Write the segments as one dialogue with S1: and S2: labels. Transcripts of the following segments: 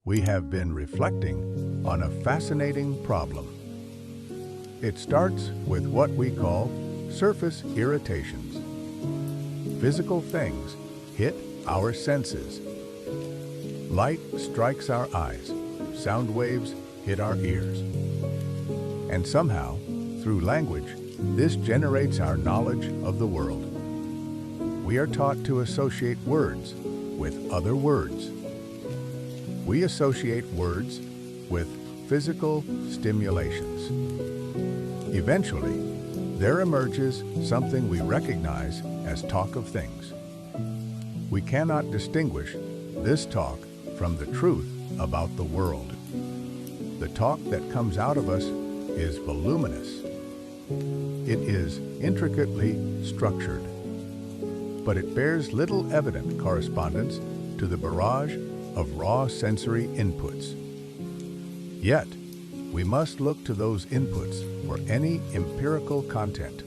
S1: we have been reflecting on a fascinating problem. It starts with what we call surface irritations. Physical things hit our senses. Light strikes our eyes, sound waves hit our ears. And somehow, through language, this generates our knowledge of the world. We are taught to associate words with other words. We associate words with physical stimulations. Eventually, there emerges something we recognize as talk of things. We cannot distinguish this talk from the truth about the world. The talk that comes out of us is voluminous. It is intricately structured, but it bears little evident correspondence to the barrage of raw sensory inputs. Yet, we must look to those inputs for any empirical content.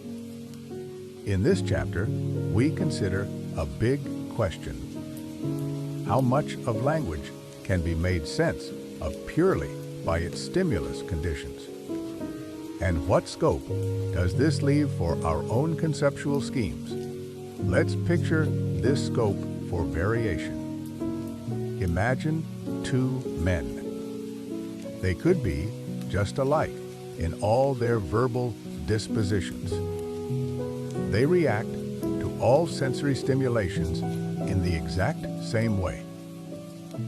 S1: In this chapter, we consider a big question. How much of language can be made sense of purely by its stimulus conditions? And what scope does this leave for our own conceptual schemes? Let's picture this scope for variation. Imagine two men. They could be just alike in all their verbal dispositions. They react to all sensory stimulations in the exact same way.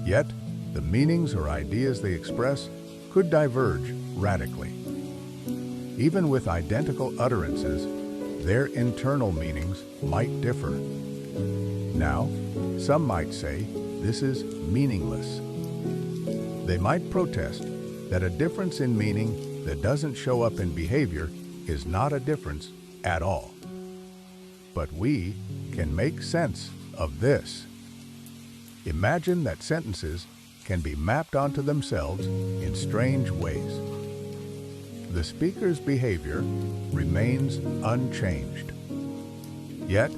S1: Yet, the meanings or ideas they express could diverge radically. Even with identical utterances, their internal meanings might differ. Now, some might say this is meaningless. They might protest that a difference in meaning that doesn't show up in behavior is not a difference at all. But we can make sense of this. Imagine that sentences can be mapped onto themselves in strange ways. The speaker's behavior remains unchanged. Yet,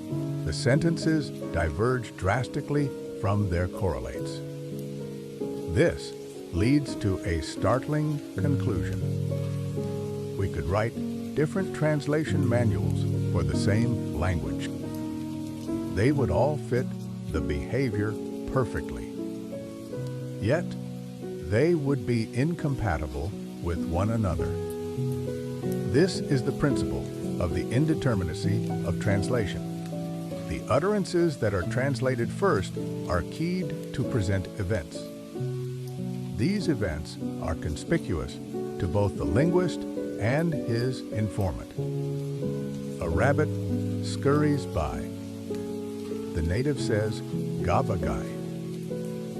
S1: the sentences diverge drastically from their correlates. This leads to a startling conclusion. We could write different translation manuals for the same language. They would all fit the behavior perfectly. Yet, they would be incompatible with one another. This is the principle of the indeterminacy of translation. The utterances that are translated first are keyed to present events. These events are conspicuous to both the linguist and his informant. A rabbit scurries by. The native says, "Gavagai."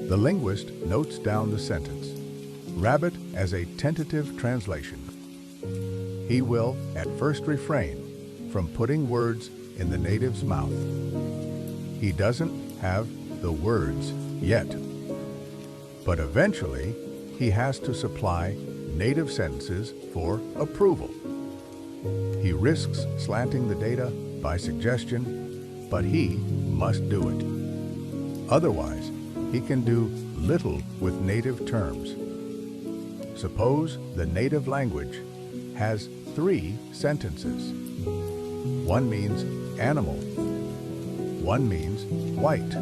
S1: The linguist notes down the sentence, rabbit as a tentative translation. He will at first refrain from putting words in the native's mouth. He doesn't have the words yet. But eventually, he has to supply native sentences for approval. He risks slanting the data by suggestion, but he must do it. Otherwise, he can do little with native terms. Suppose the native language has 3 sentences. One means animal. One means white.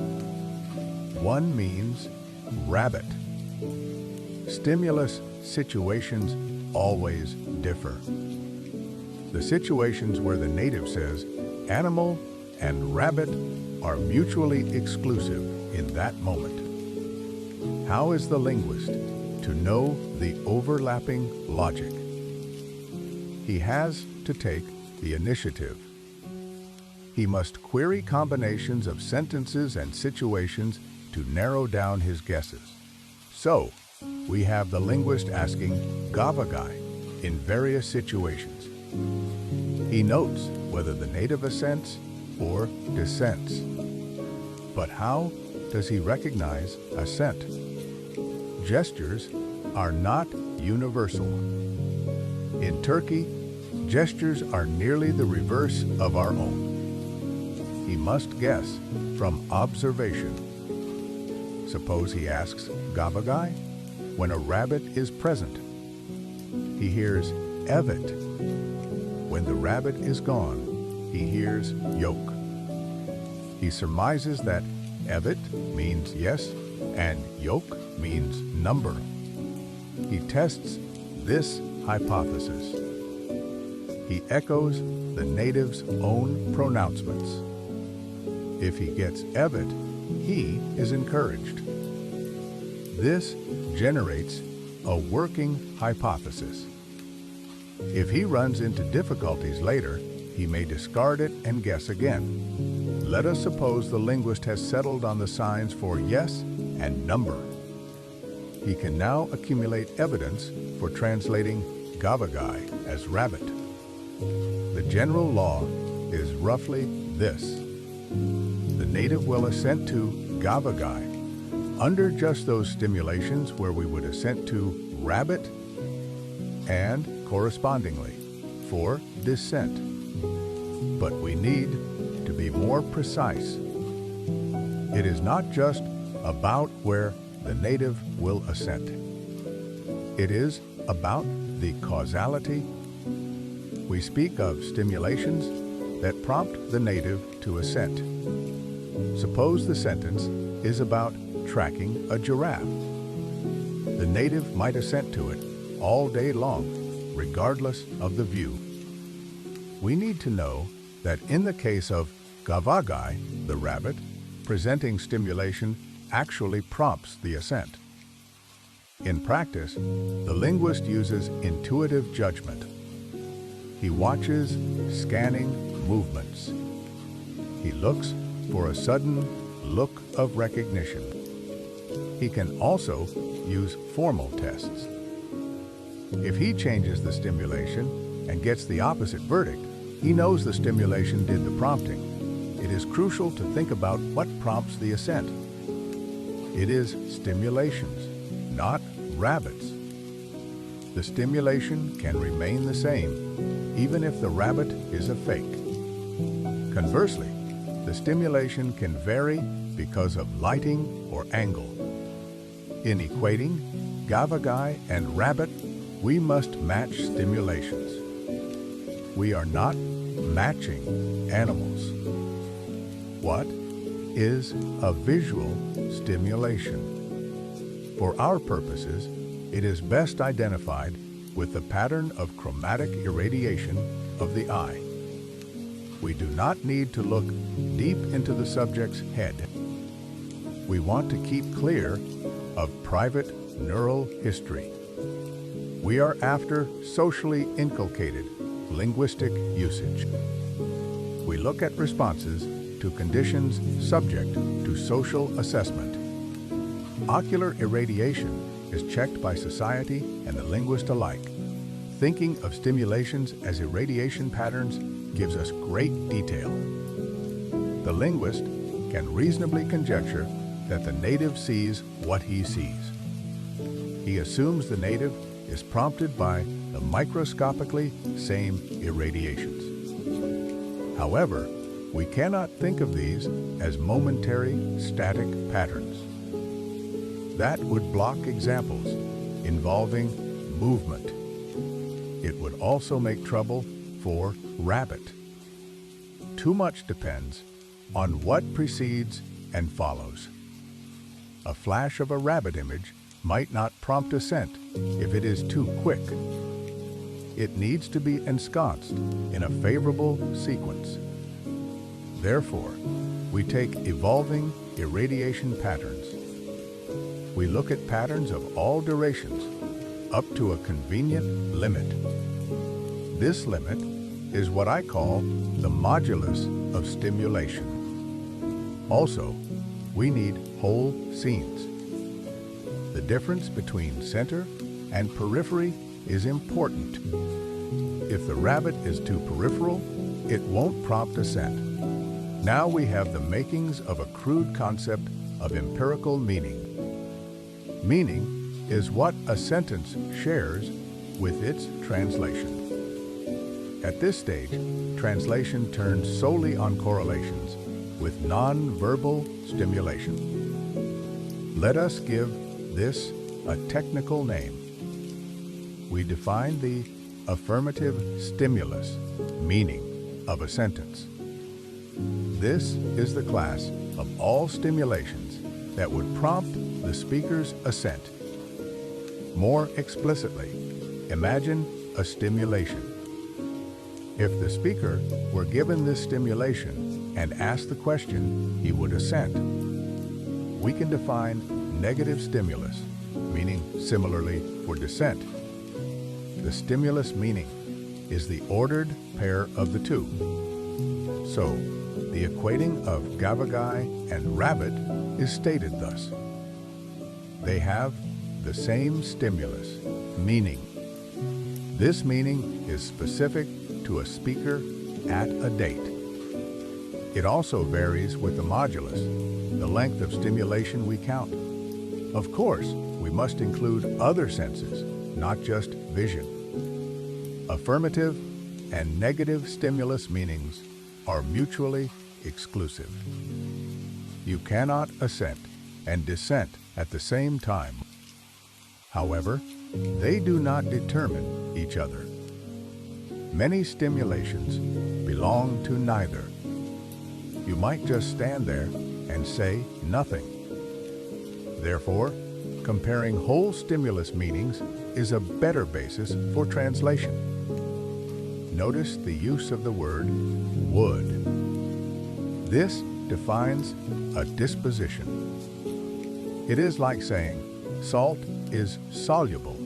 S1: One means rabbit. Stimulus situations always differ. The situations where the native says animal and rabbit are mutually exclusive in that moment. How is the linguist to know the overlapping logic? He has to take the initiative. He must query combinations of sentences and situations to narrow down his guesses. So, we have the linguist asking "Gavagai" in various situations. He notes whether the native assents or dissents. But how does he recognize assent? Gestures are not universal. In Turkey, gestures are nearly the reverse of our own. He must guess from observation. Suppose he asks "Gavagai," when a rabbit is present. He hears evet. When the rabbit is gone, he hears yoke. He surmises that evet means yes and yoke means number. He tests this hypothesis. He echoes the native's own pronouncements. If he gets evet, he is encouraged. This generates a working hypothesis. If he runs into difficulties later, he may discard it and guess again. Let us suppose the linguist has settled on the signs for yes and number. He can now accumulate evidence for translating gavagai as rabbit. The general law is roughly this. The native will assent to gavagai under just those stimulations where we would assent to rabbit and correspondingly for dissent. But we need to be more precise. It is not just about where the native will assent. It is about the causality. We speak of stimulations that prompt the native to assent. Suppose the sentence is about tracking a giraffe. The native might assent to it all day long, regardless of the view. We need to know that in the case of gavagai, the rabbit, presenting stimulation actually prompts the assent. In practice, the linguist uses intuitive judgment. He watches scanning movements. He looks for a sudden look of recognition. He can also use formal tests. If he changes the stimulation and gets the opposite verdict, he knows the stimulation did the prompting. It is crucial to think about what prompts the assent. It is stimulations, not rabbits. The stimulation can remain the same, even if the rabbit is a fake. Conversely, the stimulation can vary because of lighting or angle. In equating gavagai and rabbit, we must match stimulations. We are not matching animals. What is a visual stimulation? For our purposes, it is best identified with the pattern of chromatic irradiation of the eye. We do not need to look deep into the subject's head. We want to keep clear of private neural history. We are after socially inculcated linguistic usage. We look at responses to conditions subject to social assessment. Ocular irradiation is checked by society and the linguist alike. Thinking of stimulations as irradiation patterns gives us great detail. The linguist can reasonably conjecture that the native sees what he sees. He assumes the native is prompted by the microscopically same irradiations. However, we cannot think of these as momentary static patterns. That would block examples involving movement. It would also make trouble for rabbit. Too much depends on what precedes and follows. A flash of a rabbit image might not prompt assent if it is too quick. It needs to be ensconced in a favorable sequence. Therefore, we take evolving irradiation patterns. We look at patterns of all durations up to a convenient limit. This limit is what I call the modulus of stimulation. Also, we need whole scenes. The difference between center and periphery is important. If the rabbit is too peripheral, it won't prompt assent. Now we have the makings of a crude concept of empirical meaning. Meaning is what a sentence shares with its translation. At this stage, translation turns solely on correlations with non-verbal stimulation. Let us give this a technical name. We define the affirmative stimulus, meaning of a sentence. This is the class of all stimulations that would prompt the speaker's assent. More explicitly, imagine a stimulation. If the speaker were given this stimulation and asked the question, he would assent. We can define negative stimulus, meaning similarly for dissent. The stimulus meaning is the ordered pair of the two. So, the equating of gavagai and rabbit is stated thus. They have the same stimulus, meaning. This meaning is specific to a speaker at a date. It also varies with the modulus, the length of stimulation we count. Of course, we must include other senses, not just vision. Affirmative and negative stimulus meanings are mutually exclusive. You cannot assent and dissent at the same time. However, they do not determine each other. Many stimulations belong to neither. You might just stand there and say nothing. Therefore, comparing whole stimulus meanings is a better basis for translation. Notice the use of the word would. This defines a disposition. It is like saying salt is soluble.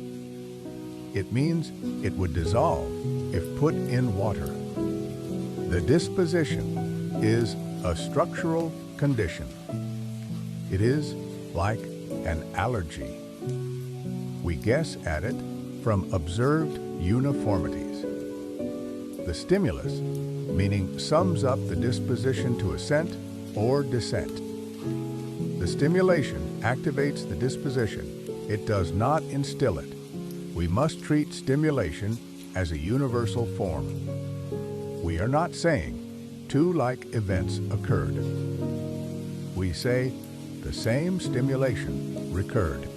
S1: It means it would dissolve if put in water. The disposition is a structural condition. It is like an allergy. We guess at it from observed uniformities. The stimulus, meaning sums up the disposition to assent or dissent. The stimulation activates the disposition. It does not instill it. We must treat stimulation as a universal form. We are not saying two like events occurred. We say the same stimulation recurred.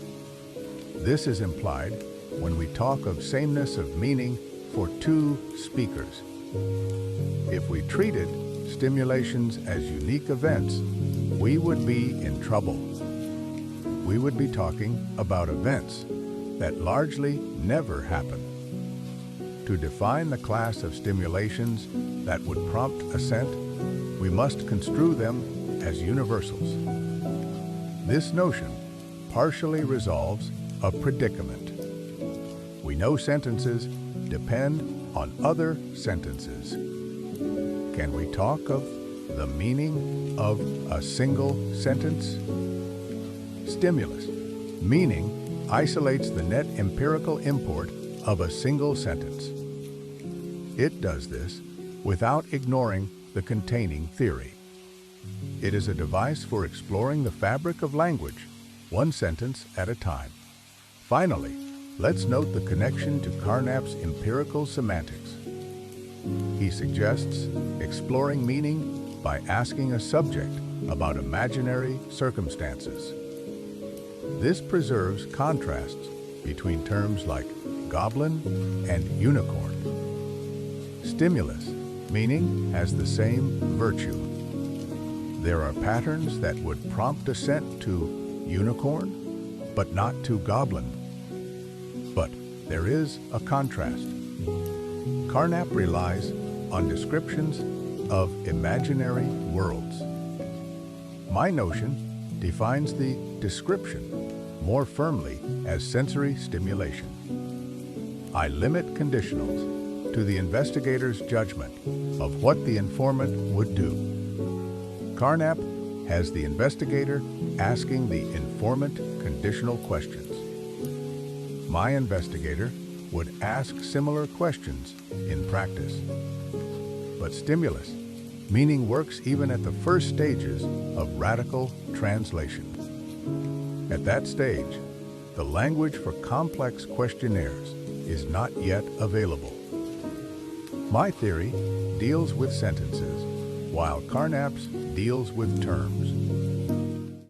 S1: This is implied when we talk of sameness of meaning for two speakers. If we treated stimulations as unique events, we would be in trouble. We would be talking about events that largely never happen. To define the class of stimulations that would prompt assent, we must construe them as universals. This notion partially resolves a predicament. We know sentences depend on other sentences. Can we talk of the meaning of a single sentence? Stimulus, meaning, isolates the net empirical import of a single sentence. It does this without ignoring the containing theory. It is a device for exploring the fabric of language, one sentence at a time. Finally, let's note the connection to Carnap's empirical semantics. He suggests exploring meaning by asking a subject about imaginary circumstances. This preserves contrasts between terms like goblin and unicorn. Stimulus, meaning, has the same virtue. There are patterns that would prompt assent to unicorn, but not to goblin. But there is a contrast. Carnap relies on descriptions of imaginary worlds. My notion defines the description more firmly as sensory stimulation. I limit conditionals to the investigator's judgment of what the informant would do. Carnap has the investigator asking the informant conditional questions. My investigator would ask similar questions in practice. But stimulus, meaning, works even at the first stages of radical translation. At that stage, the language for complex questionnaires is not yet available. My theory deals with sentences, while Carnap's deals with terms.